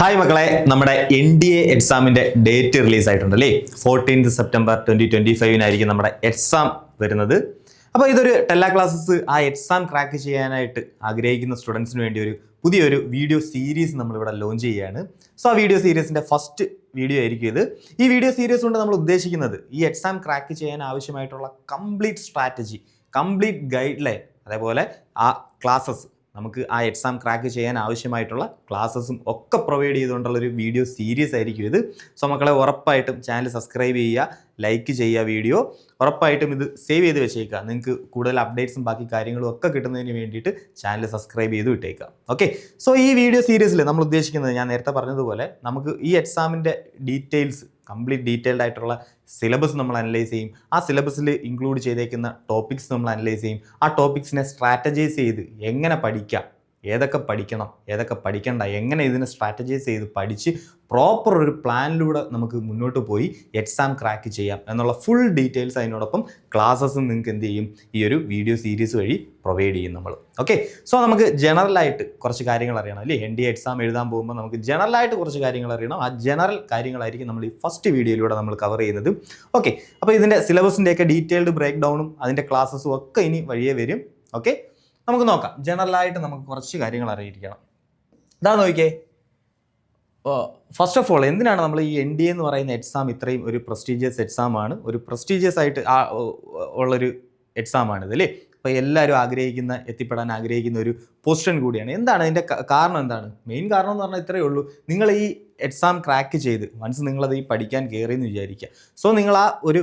Hi മക്കളെ, നമ്മുടെ NDA എക്സാമിന്റെ ഡേറ്റ് റിലീസ് ആയിട്ടുണ്ട് അല്ലേ. 14th September 2025 നമ്മുടെ എക്സാം വരുന്നത്. അപ്പോൾ ഇതൊരു ടെല്ല ക്ലാസ്സസ് ആ എക്സാം ക്രാക്ക് ചെയ്യാനായിട്ട് ആഗ്രഹിക്കുന്ന സ്റ്റുഡൻസിന് വേണ്ടി ഒരു പുതിയൊരു വീഡിയോ സീരീസ് നമ്മളിവിടെ ലോഞ്ച് ചെയ്യുകയാണ്. സോ ആ വീഡിയോ സീരീസിന്റെ ഫസ്റ്റ് വീഡിയോ ആയിരിക്കും ഇത്. ഈ വീഡിയോ സീരീസ് കൊണ്ട് നമ്മൾ ഉദ്ദേശിക്കുന്നത് ഈ എക്സാം ക്രാക്ക് ചെയ്യാൻ ആവശ്യമായിട്ടുള്ള complete strategy, complete guide line, അതേപോലെ ആ ക്ലാസ്സസ്, നമുക്ക് ആ എക്സാം ക്രാക്ക് ചെയ്യാൻ ആവശ്യമായിട്ടുള്ള ക്ലാസ്സസും ഒക്കെ പ്രൊവൈഡ് ചെയ്തുകൊണ്ടുള്ളൊരു വീഡിയോ സീരീസ് ആയിരിക്കും ഇത്. സോ മക്കളെ, ഉറപ്പായിട്ടും ചാനൽ സബ്സ്ക്രൈബ് ചെയ്യുക, ലൈക്ക് ചെയ്യുക, വീഡിയോ ഉറപ്പായിട്ടും ഇത് സേവ് ചെയ്ത് വെച്ചേക്കുക. നിങ്ങൾക്ക് കൂടുതൽ അപ്ഡേറ്റ്സും ബാക്കി കാര്യങ്ങളും ഒക്കെ കിട്ടുന്നതിന് വേണ്ടിയിട്ട് ചാനൽ സബ്സ്ക്രൈബ് ചെയ്ത് വിട്ടേക്കുക. ഓക്കെ, സോ ഈ വീഡിയോ സീരീസിൽ നമ്മൾ ഉദ്ദേശിക്കുന്നത്, ഞാൻ നേരത്തെ പറഞ്ഞതുപോലെ, നമുക്ക് ഈ എക്സാമിൻ്റെ ഡീറ്റെയിൽസ്, കംപ്ലീറ്റ് ഡീറ്റെയിൽഡ് ആയിട്ടുള്ള സിലബസ് നമ്മൾ അനലൈസ് ചെയ്യും. ആ സിലബസിൽ ഇൻക്ലൂഡ് ചെയ്തേക്കുന്ന ടോപ്പിക്സ് നമ്മൾ അനലൈസ് ചെയ്യും. ആ ടോപ്പിക്സിനെ സ്ട്രാറ്റജൈസ് ചെയ്ത് എങ്ങനെ പഠിക്കാം, ഏതൊക്കെ പഠിക്കണം, ഏതൊക്കെ പഠിക്കണ്ട, എങ്ങനെ ഇതിനെ സ്ട്രാറ്റജൈസ് ചെയ്ത് പഠിച്ച് പ്രോപ്പർ ഒരു പ്ലാനിലൂടെ നമുക്ക് മുന്നോട്ട് പോയി എക്സാം ക്രാക്ക് ചെയ്യാം എന്നുള്ള ഫുൾ ഡീറ്റെയിൽസ്, അതിനോടൊപ്പം ക്ലാസ്സസും നിങ്ങൾക്ക് എന്ത് ചെയ്യും, ഈ ഒരു വീഡിയോ സീരീസ് വഴി പ്രൊവൈഡ് ചെയ്യും നമ്മൾ. ഓക്കെ, സോ നമുക്ക് ജനറലായിട്ട് കുറച്ച് കാര്യങ്ങൾ അറിയണം അല്ലേ. NDA എക്സാം എഴുതാൻ പോകുമ്പോൾ നമുക്ക് ജനറലായിട്ട് കുറച്ച് കാര്യങ്ങൾ അറിയണം. ആ ജനറൽ കാര്യങ്ങളായിരിക്കും നമ്മൾ ഈ ഫസ്റ്റ് വീഡിയോയിലൂടെ നമ്മൾ കവർ ചെയ്യുന്നത്. ഓക്കെ, അപ്പോൾ ഇതിൻ്റെ സിലബസിൻ്റെയൊക്കെ ഡീറ്റെയിൽഡ് ബ്രേക്ക് ഡൗണും അതിൻ്റെ ക്ലാസ്സസും ഒക്കെ ഇനി വഴിയേ വരും. ഓക്കെ, നമുക്ക് നോക്കാം. ജനറലായിട്ട് നമുക്ക് കുറച്ച് കാര്യങ്ങൾ അറിയിരിക്കണം. ഇതാ നോക്കിയേ, ഫസ്റ്റ് ഓഫ് ഓൾ എന്തിനാണ് നമ്മൾ ഈ NDA എന്ന് പറയുന്ന എക്സാം ഇത്രയും ഒരു പ്രസ്റ്റീജിയസ് എക്സാമാണ്, ഒരു പ്രസ്റ്റീജിയസ് ആയിട്ട് ഉള്ളൊരു എക്സാമാണിത് അല്ലേ. അപ്പോൾ എല്ലാവരും എത്തിപ്പെടാൻ ആഗ്രഹിക്കുന്ന ഒരു പൊസിഷൻ കൂടിയാണ്. എന്താണ് അതിൻ്റെ കാരണം? എന്താണ് മെയിൻ കാരണം എന്ന് പറഞ്ഞാൽ ഇത്രയേ ഉള്ളൂ. നിങ്ങൾ ഈ എക്സാം ക്രാക്ക് ചെയ്ത് വൺസ് നിങ്ങളത് ഈ പഠിക്കാൻ കയറിയെന്ന് വിചാരിക്കുക. സോ നിങ്ങൾ ആ ഒരു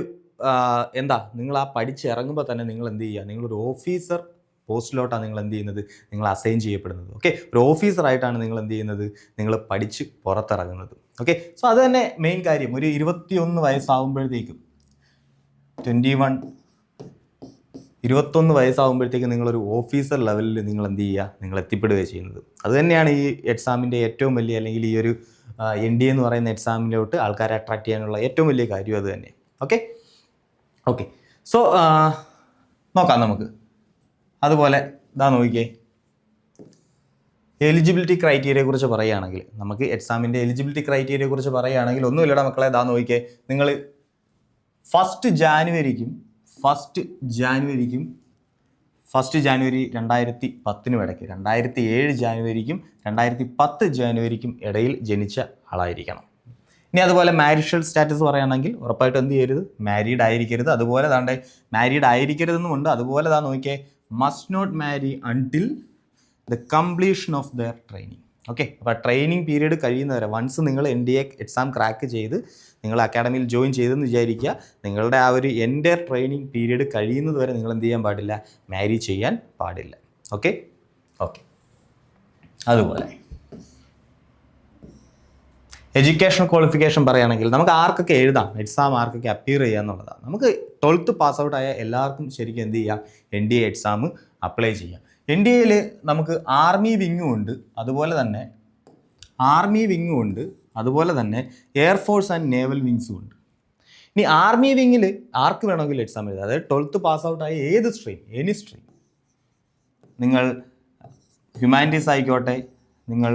നിങ്ങൾ ആ പഠിച്ചിറങ്ങുമ്പോൾ തന്നെ നിങ്ങൾ എന്ത് ചെയ്യുക, നിങ്ങളൊരു ഓഫീസർ പോസ്റ്റിലോട്ടാണ് നിങ്ങൾ എന്ത് ചെയ്യുന്നത്, നിങ്ങൾ അസൈൻ ചെയ്യപ്പെടുന്നത്. ഓക്കെ, ഒരു ഓഫീസറായിട്ടാണ് നിങ്ങൾ എന്ത് ചെയ്യുന്നത്, നിങ്ങൾ പഠിച്ച് പുറത്തിറങ്ങുന്നത്. ഓക്കെ, സോ അത് തന്നെ മെയിൻ കാര്യം. ഒരു 21 വയസ്സാകുമ്പോഴത്തേക്കും 21 വയസ്സാകുമ്പോഴത്തേക്കും നിങ്ങളൊരു ഓഫീസർ ലെവലിൽ നിങ്ങൾ എന്ത് ചെയ്യുക, നിങ്ങൾ എത്തിപ്പെടുകയാണ് ചെയ്യുന്നത്. അത് തന്നെയാണ് ഈ എക്സാമിൻ്റെ ഏറ്റവും വലിയ, അല്ലെങ്കിൽ ഈ ഒരു NDA എന്ന് പറയുന്ന എക്സാമിലോട്ട് ആൾക്കാരെ അട്രാക്ട് ചെയ്യാനുള്ള ഏറ്റവും വലിയ കാര്യം അത് തന്നെ. ഓക്കെ, സോ നോക്കാം നമുക്ക്. അതുപോലെ ഇതാ നോക്കിയേ, എലിജിബിലിറ്റി ക്രൈറ്റീരിയയെ കുറിച്ച് പറയുകയാണെങ്കിൽ, നമുക്ക് എക്സാമിൻ്റെ എലിജിബിലിറ്റി ക്രൈറ്റീരിയയെ കുറിച്ച് പറയുകയാണെങ്കിൽ ഒന്നുമില്ലടാ മക്കളെ, ഇതാ നോക്കിയേ, നിങ്ങൾ 1 ജാനുവരിക്കും 2010 ഇടയ്ക്ക്, 2007 ജാനുവരിക്കും 2010 ജാനുവരിക്കും ഇടയിൽ ജനിച്ച ആളായിരിക്കണം. ഇനി അതുപോലെ മാരിഷ്യൽ സ്റ്റാറ്റസ് പറയുകയാണെങ്കിൽ ഉറപ്പായിട്ടും എന്ത് ചെയ്യരുത്, മാരീഡ് ആയിരിക്കരുത്. അതുപോലെ താണ്ടെ മാരീഡ് ആയിരിക്കരുതെന്നുമുണ്ട്. അതുപോലെ താ നോക്കിയേ, must not marry until the completion of their training. Okay, അപ്പോൾ ട്രെയിനിങ് പീരീഡ് കഴിയുന്നവരെ, വൺസ് നിങ്ങൾ NDA എക്സാം ക്രാക്ക് ചെയ്ത് നിങ്ങൾ അക്കാഡമിയിൽ ജോയിൻ ചെയ്തെന്ന് വിചാരിക്കുക, നിങ്ങളുടെ ആ ഒരു എൻ്റെ ട്രെയിനിങ് പീരീഡ് കഴിയുന്നത് വരെ നിങ്ങൾ എന്ത് ചെയ്യാൻ പാടില്ല, മാരി ചെയ്യാൻ പാടില്ല. ഓക്കെ, അതുപോലെ എഡ്യൂക്കേഷൻ ക്വാളിഫിക്കേഷൻ പറയുകയാണെങ്കിൽ നമുക്ക് ആർക്കൊക്കെ എഴുതാം, എക്സാം ആർക്കൊക്കെ അപ്പിയർ ചെയ്യുക എന്നുള്ളതാണ്. നമുക്ക് 12th പാസ് ഔട്ട് ആയ എല്ലാവർക്കും ശരിക്കും എന്ത് ചെയ്യാം, NDA എക്സാം അപ്ലൈ ചെയ്യാം. NDAയിൽ നമുക്ക് ആർമി വിങ്ങും ഉണ്ട്, അതുപോലെ തന്നെ എയർഫോഴ്സ് ആൻഡ് നേവൽ വിങ്സും ഉണ്ട്. ഇനി ആർമി വിങ്ങിൽ ആർക്ക് വേണമെങ്കിലും എക്സാം എഴുതാം. അതായത് 12th പാസ് ഔട്ട് ആയ ഏത് സ്ട്രീം, എനി സ്ട്രീം, നിങ്ങൾ ഹ്യൂമാനിറ്റീസ് ആയിക്കോട്ടെ, നിങ്ങൾ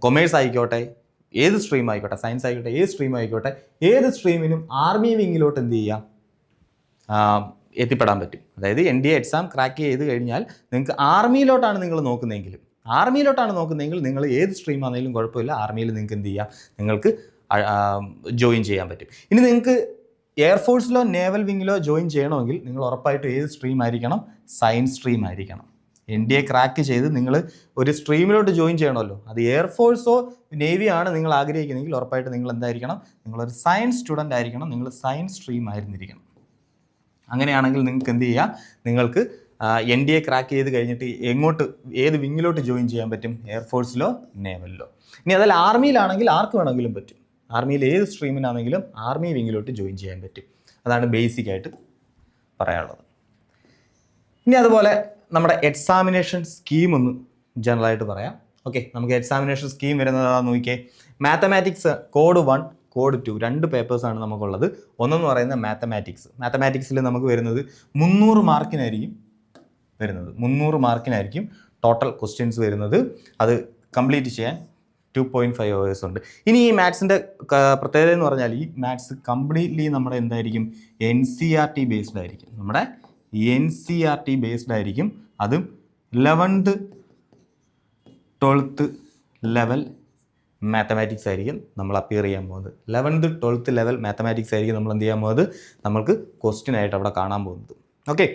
കൊമേഴ്സ് ആയിക്കോട്ടെ, ഏത് സ്ട്രീം ആയിക്കോട്ടെ, സയൻസ് ആയിക്കോട്ടെ, ഏത് സ്ട്രീം ആയിക്കോട്ടെ, ഏത് സ്ട്രീമിനും ആർമി വിങ്ങിലോട്ട് എന്ത് ചെയ്യാം, എത്തിപ്പെടാൻ പറ്റും. അതായത് NDA എക്സാം ക്രാക്ക് ചെയ്ത് കഴിഞ്ഞാൽ നിങ്ങൾക്ക് ആർമിയിലോട്ടാണ് നിങ്ങൾ നോക്കുന്നതെങ്കിൽ നിങ്ങൾ ഏത് സ്ട്രീം ആണെങ്കിലും കുഴപ്പമില്ല, ആർമിയിൽ നിങ്ങൾക്ക് എന്ത് ചെയ്യാം, നിങ്ങൾക്ക് ജോയിൻ ചെയ്യാൻ പറ്റും. ഇനി നിങ്ങൾക്ക് എയർഫോഴ്സിലോ നേവൽ വിങ്ങിലോ ജോയിൻ ചെയ്യണമെങ്കിൽ നിങ്ങൾ ഉറപ്പായിട്ടും ഏത് സ്ട്രീം ആയിരിക്കണം, സയൻസ് സ്ട്രീം ആയിരിക്കണം. NDA ക്രാക്ക് ചെയ്ത് നിങ്ങൾ ഒരു സ്ട്രീമിലോട്ട് ജോയിൻ ചെയ്യണമല്ലോ, അത് എയർഫോഴ്സോ നേവിയോ ആണ് നിങ്ങൾ ആഗ്രഹിക്കുന്നതെങ്കിൽ ഉറപ്പായിട്ട് നിങ്ങൾ എന്തായിരിക്കണം, നിങ്ങളൊരു സയൻസ് സ്റ്റുഡൻ്റ് ആയിരിക്കണം, നിങ്ങൾ സയൻസ് സ്ട്രീം ആയിരുന്നിരിക്കണം. അങ്ങനെയാണെങ്കിൽ നിങ്ങൾക്ക് എന്ത് ചെയ്യാം, നിങ്ങൾക്ക് NDA ക്രാക്ക് ചെയ്ത് കഴിഞ്ഞിട്ട് ഏത് വിങ്ങിലോട്ട് ജോയിൻ ചെയ്യാൻ പറ്റും, എയർഫോഴ്സിലോ നേവലിലോ. ഇനി അതല്ല ആർമിയിലാണെങ്കിൽ ആർക്ക് വേണമെങ്കിലും പറ്റും, ആർമിയിൽ ഏത് സ്ട്രീമിനാണെങ്കിലും ആർമി വിങ്ങിലോട്ട് ജോയിൻ ചെയ്യാൻ പറ്റും. അതാണ് ബേസിക്കായിട്ട് പറയാനുള്ളത്. ഇനി അതുപോലെ നമ്മുടെ എക്സാമിനേഷൻ സ്കീം ഒന്ന് ജനറലായിട്ട് പറയാം. ഓക്കെ, നമുക്ക് എക്സാമിനേഷൻ സ്കീം വരുന്നത് നോക്കിയേ, മാത്തമാറ്റിക്സ് കോഡ് 1, കോഡ് 2 2 പേപ്പേഴ്സാണ് നമുക്കുള്ളത്. ഒന്നെന്ന് പറയുന്നത് മാത്തമാറ്റിക്സിൽ നമുക്ക് വരുന്നത് 300 മാർക്കിനായിരിക്കും ടോട്ടൽ ക്വസ്റ്റ്യൻസ് വരുന്നത്. അത് കംപ്ലീറ്റ് ചെയ്യാൻ 2.5 hours ഉണ്ട്. ഇനി ഈ മാത്സിൻ്റെ പ്രത്യേകത എന്ന് പറഞ്ഞാൽ ഈ മാത്സ് കംപ്ലീറ്റ്ലി നമ്മുടെ എന്തായിരിക്കും NCERT ബേസ്ഡ് ആയിരിക്കും. നമ്മുടെ NCERT ബേസ്ഡ് ആയിരിക്കും. അതും 11th 12th ലെവൽ മാത്തമാറ്റിക്സ് ആയിരിക്കും നമ്മൾ അപ്പിയർ ചെയ്യാൻ പോകുന്നത്. 11th 12th ലെവൽ മാത്തമാറ്റിക്സ് ആയിരിക്കും നമ്മൾ എന്ത് ചെയ്യാൻ പോകുന്നത്, നമ്മൾക്ക് ക്വസ്റ്റ്യൻ ആയിട്ട് അവിടെ കാണാൻ പോകുന്നത്. ഓക്കെ.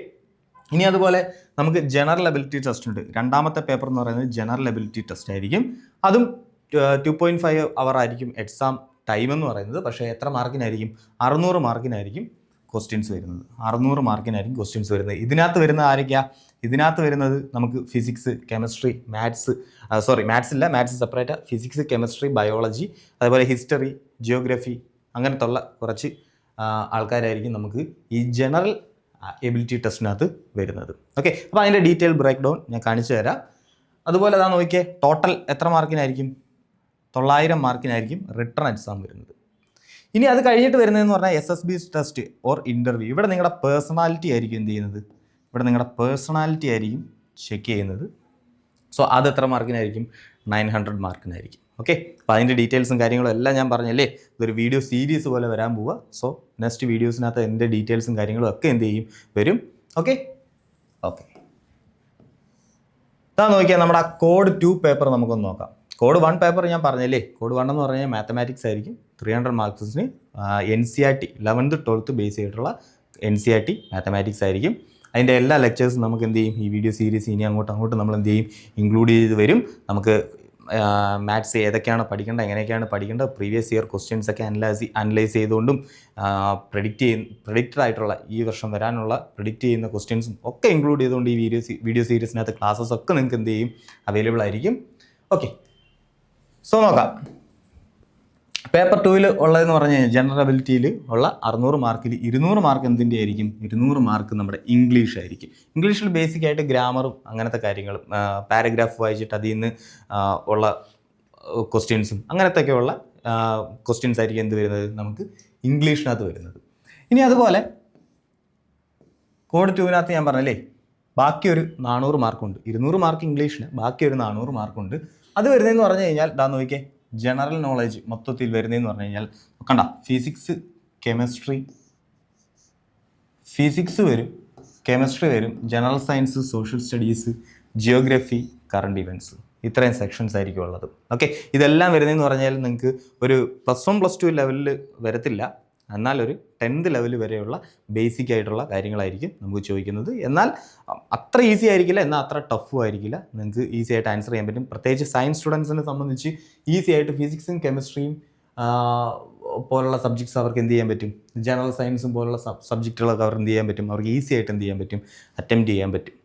ഇനി അതുപോലെ നമുക്ക് ജനറൽ എബിലിറ്റി ടെസ്റ്റ് ഉണ്ട്. രണ്ടാമത്തെ പേപ്പർ എന്ന് പറയുന്നത് ജനറൽ എബിലിറ്റി ടെസ്റ്റ് ആയിരിക്കും. അതും 2.5 hour ആയിരിക്കും എക്സാം ടൈം എന്ന് പറയുന്നത്. പക്ഷേ എത്ര മാർക്കിനായിരിക്കും? 600 മാർക്കിനായിരിക്കും ക്വസ്റ്റ്യൻസ് വരുന്നത്. 600 മാർക്കിനായിരിക്കും ക്വസ്റ്റ്യൻസ് വരുന്നത്. ഇതിനകത്ത് വരുന്നത് ആരൊക്കെയാണ്? ഇതിനകത്ത് വരുന്നത് നമുക്ക് ഫിസിക്സ്, കെമിസ്ട്രി, മാത്സ് ഇല്ല, maths separate, physics, chemistry, biology, അതുപോലെ ഹിസ്റ്ററി, ജിയോഗ്രഫി, അങ്ങനത്തെ ഉള്ള കുറച്ച് ആൾക്കാരായിരിക്കും നമുക്ക് ഈ ജനറൽ എബിലിറ്റി ടെസ്റ്റിനകത്ത് വരുന്നത്. ഓക്കെ. അപ്പോൾ അതിൻ്റെ ഡീറ്റെയിൽ ബ്രേക്ക് ഡൗൺ ഞാൻ കാണിച്ചു തരാം. അതുപോലെ അതാ നോക്കിയേ, ടോട്ടൽ എത്ര മാർക്കിനായിരിക്കും? 900 മാർക്കിനായിരിക്കും റിട്ടേൺ എക്സാം വരുന്നത്. ഇനി അത് കഴിഞ്ഞിട്ട് വരുന്നതെന്ന് പറഞ്ഞാൽ SSB ടെസ്റ്റ് ഓർ ഇൻ്റർവ്യൂ. ഇവിടെ നിങ്ങളുടെ പേഴ്സണാലിറ്റി ആയിരിക്കും എന്ത് ചെയ്യുന്നത്, ഇവിടെ നിങ്ങളുടെ പേഴ്സണാലിറ്റി ആയിരിക്കും ചെക്ക് ചെയ്യുന്നത്. സോ അത് എത്ര മാർക്കിനായിരിക്കും? 900 മാർക്കിനായിരിക്കും. ഓക്കെ. അപ്പോൾ അതിൻ്റെ ഡീറ്റെയിൽസും കാര്യങ്ങളും എല്ലാം ഞാൻ പറഞ്ഞല്ലേ, ഇതൊരു വീഡിയോ സീരീസ് പോലെ വരാൻ പോവുക. സോ നെക്സ്റ്റ് വീഡിയോസിനകത്ത് എൻ്റെ ഡീറ്റെയിൽസും കാര്യങ്ങളും ഒക്കെ എന്ത് ചെയ്യും, വരും. ഓക്കെ. ഇതാ നോക്കിയാൽ നമ്മുടെ ആ കോഡ് 2 പേപ്പർ നമുക്കൊന്ന് നോക്കാം. കോഡ് 1 പേപ്പർ ഞാൻ പറഞ്ഞല്ലേ, കോഡ് 1 എന്ന് പറഞ്ഞാൽ മാത്തമാറ്റിക്സ് ആയിരിക്കും. 300 മാർക്സിന് NCERT 11th 12th ബേസ് ചെയ്തിട്ടുള്ള NCERT മാത്തമാറ്റിക്സ് ആയിരിക്കും. അതിൻ്റെ എല്ലാ ലെക്ചേഴ്സും നമുക്ക് എന്ത് ചെയ്യും, ഈ വീഡിയോ സീരീസ് ഇനി അങ്ങോട്ട് നമ്മൾ എന്ത് ചെയ്യും, ഇൻക്ലൂഡ് ചെയ്ത് വരും. നമുക്ക് മാത്സ് ഏതൊക്കെയാണ് പഠിക്കേണ്ടത്, എങ്ങനെയൊക്കെയാണ് പഠിക്കേണ്ടത്, പ്രീവിയസ് ഇയർ ക്വസ്റ്റ്യൻസ് ഒക്കെ അനലൈസ് ചെയ്തുകൊണ്ടും പ്രെഡിക്റ്റഡ് ആയിട്ടുള്ള ഈ വർഷം വരാനുള്ള പ്രെഡിക്റ്റ് ചെയ്യുന്ന ക്വസ്റ്റ്യൻസും ഒക്കെ ഇൻക്ലൂഡ് ചെയ്തുകൊണ്ട് ഈ വീഡിയോ സീരീസിനകത്ത് ക്ലാസ്സസ് ഒക്കെ നിങ്ങൾക്ക് എന്ത് ചെയ്യും, അവൈലബിൾ ആയിരിക്കും. ഓക്കെ. സോ നോക്കാം. പേപ്പർ 2 ഉള്ളതെന്ന് പറഞ്ഞു കഴിഞ്ഞാൽ ജനറൽ എബിലിറ്റിയിൽ ഉള്ള 600 മാർക്കിൽ 200 മാർക്ക് എന്തിൻ്റെ ആയിരിക്കും? 200 മാർക്ക് നമ്മുടെ ഇംഗ്ലീഷ് ആയിരിക്കും. ഇംഗ്ലീഷിൽ ബേസിക് ആയിട്ട് ഗ്രാമറും അങ്ങനത്തെ കാര്യങ്ങളും, പാരഗ്രാഫ് വായിച്ചിട്ട് അതിൽ നിന്ന് ഉള്ള ക്വസ്റ്റ്യൻസും അങ്ങനത്തെയൊക്കെ ഉള്ള ക്വസ്റ്റ്യൻസ് ആയിരിക്കും എന്ത് വരുന്നത്, നമുക്ക് ഇംഗ്ലീഷിനകത്ത് വരുന്നത്. ഇനി അതുപോലെ കോഡ് 2 ഞാൻ പറഞ്ഞല്ലേ, ബാക്കി ഒരു 400 മാർക്കുണ്ട്. 200 മാർക്ക് ഇംഗ്ലീഷിന്, ബാക്കി ഒരു 400 മാർക്കുണ്ട്. അത് വരുന്നതെന്ന് പറഞ്ഞു കഴിഞ്ഞാൽ ഇതാ നോക്കിയേ, ജനറൽ നോളജ് മൊത്തത്തിൽ വരുന്നതെന്ന് പറഞ്ഞു കഴിഞ്ഞാൽ കണ്ട, ഫിസിക്സ് വരും, കെമിസ്ട്രി വരും, general science, social studies, geography, current events, ഇത്രയും സെക്ഷൻസ് ആയിരിക്കും ഉള്ളത്. ഓക്കെ. ഇതെല്ലാം വരുന്നതെന്ന് പറഞ്ഞാൽ നിങ്ങൾക്ക് ഒരു +1 +2 ലെവലിൽ വരത്തില്ല, എന്നാൽ ഒരു 10th ലെവൽ വരെയുള്ള ബേസിക് ആയിട്ടുള്ള കാര്യങ്ങളായിരിക്കും നമുക്ക് ചോദിക്കുന്നത്. എന്നാൽ അത്ര ഈസി ആയിരിക്കില്ല, എന്നാൽ അത്ര ടഫും ആയിരിക്കില്ല. നിങ്ങൾക്ക് ഈസി ആയിട്ട് ആൻസർ ചെയ്യാൻ പറ്റും. പ്രത്യേകിച്ച് സയൻസ് സ്റ്റുഡൻസിനെ സംബന്ധിച്ച് ഈസി ആയിട്ട് ഫിസിക്സും കെമിസ്ട്രിയും പോലുള്ള സബ്ജക്ട്സ് അവർക്ക് എന്ത് ചെയ്യാൻ പറ്റും, ജനറൽ സയൻസും പോലുള്ള സബ്ജക്റ്റുകളൊക്കെ അവർക്ക് എന്ത് ചെയ്യാൻ പറ്റും, അവർക്ക് ഈസി ആയിട്ട് എന്ത് ചെയ്യാൻ പറ്റും, അറ്റംപ്റ്റ് ചെയ്യാൻ പറ്റും.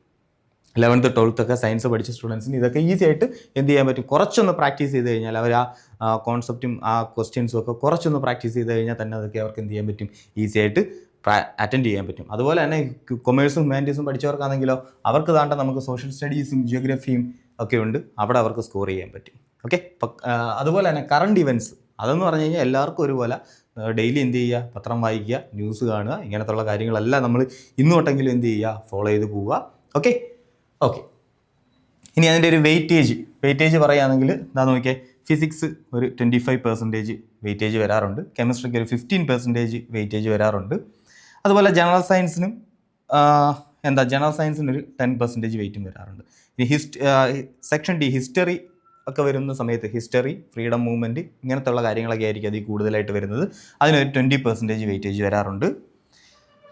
11th 12th ഒക്കെ സയൻസ് പഠിച്ച സ്റ്റുഡൻസിന് ഇതൊക്കെ ഈസി ആയിട്ട് എന്ത് ചെയ്യാൻ പറ്റും, കുറച്ചൊന്ന് പ്രാക്ടീസ് ചെയ്ത് കഴിഞ്ഞാൽ അവർ ആ കോൺസെപ്റ്റും ആ ക്വസ്റ്റ്യൻസും ഒക്കെ കുറച്ചൊന്ന് പ്രാക്ടീസ് ചെയ്ത് കഴിഞ്ഞാൽ തന്നെ അതൊക്കെ അവർക്ക് എന്ത് ചെയ്യാൻ പറ്റും, ഈസി ആയിട്ട് അറ്റൻഡ് ചെയ്യാൻ പറ്റും. അതുപോലെ തന്നെ കൊമേഴ്സും ഹ്യൂമാനിറ്റീസും പഠിച്ചവർക്കാണെങ്കിലോ അവർക്ക് താണ്ട നമുക്ക് സോഷ്യൽ സ്റ്റഡീസും ജിയോഗ്രഫിയും ഒക്കെ ഉണ്ട്, അവിടെ അവർക്ക് സ്കോർ ചെയ്യാൻ പറ്റും. ഓക്കെ. അതുപോലെ തന്നെ കറണ്ട് ഇവൻറ്റ്സ് അതെന്ന് പറഞ്ഞു കഴിഞ്ഞാൽ എല്ലാവർക്കും ഒരുപോലെ ഡെയിലി എന്ത് ചെയ്യുക, പത്രം വായിക്കുക, ന്യൂസ് കാണുക, ഇങ്ങനത്തുള്ള കാര്യങ്ങളെല്ലാം നമ്മൾ ഇന്ന് തൊട്ടെങ്കിലും എന്ത് ചെയ്യുക, ഫോളോ ചെയ്ത് പോവുക. ഓക്കെ. ഇനി അതിൻ്റെ ഒരു വെയിറ്റേജ് പറയുകയാണെങ്കിൽ ഇതാ നോക്കിയേ, ഫിസിക്സ് ഒരു 25% വെയിറ്റേജ് വരാറുണ്ട്, കെമിസ്ട്രിക്ക് ഒരു 15% വെയിറ്റേജ് വരാറുണ്ട്. അതുപോലെ ജനറൽ സയൻസിനും ജനറൽ സയൻസിനൊരു 10% വെയിറ്റും വരാറുണ്ട്. ഇനി സെക്ഷൻ D ഹിസ്റ്ററി ഒക്കെ വരുന്ന സമയത്ത് ഹിസ്റ്ററി, ഫ്രീഡം മൂവ്മെൻറ്റ്, ഇങ്ങനത്തെ ഉള്ള കാര്യങ്ങളൊക്കെ ആയിരിക്കും അതിൽ കൂടുതലായിട്ട് വരുന്നത്. അതിനൊരു 20% വെയിറ്റേജ് വരാറുണ്ട്.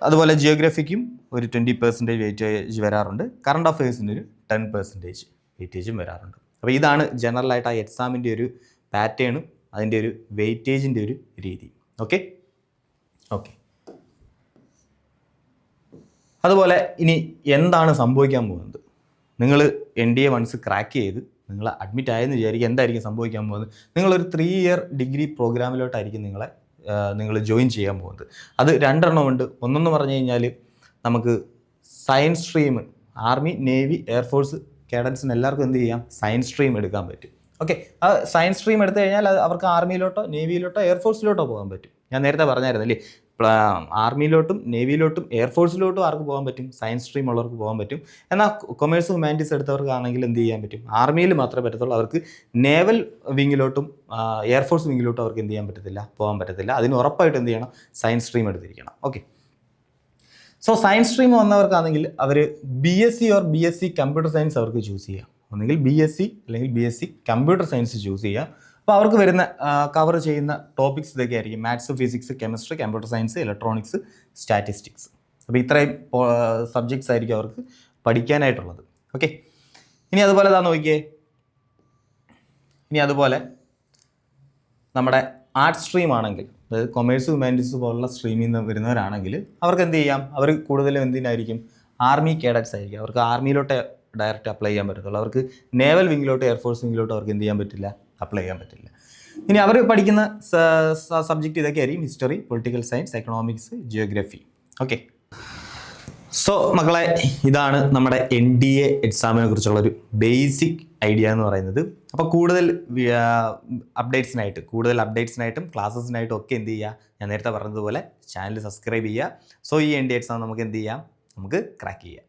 അതുപോലെ ജിയോഗ്രഫിക്കും ഒരു 20% വെയിറ്റേജ് വരാറുണ്ട്. കറണ്ട് അഫയേഴ്സിന് ഒരു 10% വെയിറ്റേജും വരാറുണ്ട്. അപ്പോൾ ഇതാണ് ജനറലായിട്ട് ആ എക്സാമിൻ്റെ ഒരു പാറ്റേണും അതിൻ്റെ ഒരു വെയിറ്റേജിൻ്റെ ഒരു രീതി. ഓക്കെ. അതുപോലെ ഇനി എന്താണ് സംഭവിക്കാൻ പോകുന്നത്, നിങ്ങൾ NDA വൺസ് ക്രാക്ക് ചെയ്ത് നിങ്ങൾ അഡ്മിറ്റ് ആയെന്ന് വിചാരിക്കുക, എന്തായിരിക്കും സംഭവിക്കാൻ പോകുന്നത്, നിങ്ങളൊരു 3 year ഡിഗ്രി പ്രോഗ്രാമിലോട്ടായിരിക്കും നിങ്ങൾ ജോയിൻ ചെയ്യാൻ പോകുന്നത്. അത് 2 ഉണ്ട്. ഒന്നെന്ന് പറഞ്ഞു കഴിഞ്ഞാൽ നമുക്ക് science stream, army, navy, air force കേഡറ്റ്സിന് എല്ലാവർക്കും എന്ത് ചെയ്യാം, സയൻസ് സ്ട്രീം എടുക്കാൻ പറ്റും. ഓക്കെ. ആ സയൻസ് സ്ട്രീം എടുത്തു കഴിഞ്ഞാൽ അത് അവർക്ക് ആർമിയിലോട്ടോ നേവിയിലോട്ടോ എയർഫോഴ്സിലോട്ടോ പോകാൻ പറ്റും. ഞാൻ നേരത്തെ പറഞ്ഞായിരുന്നല്ലേ, ആർമിയിലോട്ടും നേവിയിലോട്ടും എയർഫോഴ്സിലോട്ടും ആർക്ക് പോകാൻ പറ്റും? സയൻസ് സ്ട്രീം ഉള്ളവർക്ക് പോകാൻ പറ്റും. എന്നാൽ കൊമേഴ്സ് ഹ്യൂമാനിറ്റീസ് എടുത്തവർക്കാണെങ്കിൽ എന്ത് ചെയ്യാൻ പറ്റും? ആർമിയിൽ മാത്രമേ പറ്റത്തുള്ളൂ. അവർക്ക് നേവൽ വിങ്ങിലോട്ടും എയർഫോഴ്സ് വിങ്ങിലോട്ടും അവർക്ക് എന്ത് ചെയ്യാൻ പറ്റത്തില്ല, പോകാൻ പറ്റത്തില്ല. അതിന് ഉറപ്പായിട്ട് എന്ത് ചെയ്യണം? സയൻസ് സ്ട്രീം എടുത്തിരിക്കണം. ഓക്കെ. സോ സയൻസ് സ്ട്രീം വന്നവർക്കാണെങ്കിൽ അവർ BSc or BSc computer science അവർക്ക് ചൂസ് ചെയ്യാം. ഒന്നെങ്കിൽ BSc അല്ലെങ്കിൽ BSc കമ്പ്യൂട്ടർ സയൻസ് ചൂസ് ചെയ്യാം. അപ്പോൾ അവർക്ക് വരുന്ന കവർ ചെയ്യുന്ന ടോപ്പിക്സ് ഇതൊക്കെ ആയിരിക്കും: maths, physics, chemistry, computer science, electronics, statistics. അപ്പോൾ ഇത്രയും സബ്ജക്ട്സ് ആയിരിക്കും അവർക്ക് പഠിക്കാനായിട്ടുള്ളത്. ഓക്കെ. ഇനി അതുപോലെ നോക്കിയേ, ഇനി അതുപോലെ നമ്മുടെ ആർട്സ് സ്ട്രീം ആണെങ്കിൽ, അതായത് കൊമേഴ്സ് ഹ്യൂമാനിറ്റീസ് പോലുള്ള സ്ട്രീമിൽ നിന്ന് വരുന്നവരാണെങ്കിൽ അവർക്ക് എന്ത് ചെയ്യാം? അവർ കൂടുതലും എന്തിനായിരിക്കും? ആർമി കേഡറ്റ്സ് ആയിരിക്കും. അവർക്ക് ആർമിയിലോട്ട് ഡയറക്റ്റ് അപ്ലൈ ചെയ്യാൻ പറ്റത്തുള്ളൂ. അവർക്ക് നേവൽ വിങ്ങിലോട്ട് എയർഫോഴ്സ് വിങ്ങിലോട്ട് അവർക്ക് എന്ത് ചെയ്യാൻ പറ്റില്ല? അപ്ലൈ ചെയ്യാൻ പറ്റില്ല. ഇനി അവർ പഠിക്കുന്ന സബ്ജക്റ്റ് ഇതൊക്കെ ആയിരിക്കും: history, political science, economics, geography. Okay. So മക്കളെ, ഇതാണ് നമ്മുടെ NDA എക്സാമിനെ കുറിച്ചുള്ളൊരു ബേസിക് ഐഡിയ എന്ന് പറയുന്നത്. അപ്പോൾ കൂടുതൽ അപ്ഡേറ്റ്സിനായിട്ടും ക്ലാസ്സസിനായിട്ടും ഒക്കെ എന്ത് ചെയ്യുക? ഞാൻ നേരത്തെ പറഞ്ഞതുപോലെ ചാനൽ സബ്സ്ക്രൈബ് ചെയ്യുക. സോ ഈ NDA എക്സാം നമുക്ക് എന്ത് ചെയ്യാം? നമുക്ക് ക്രാക്ക് ചെയ്യാം.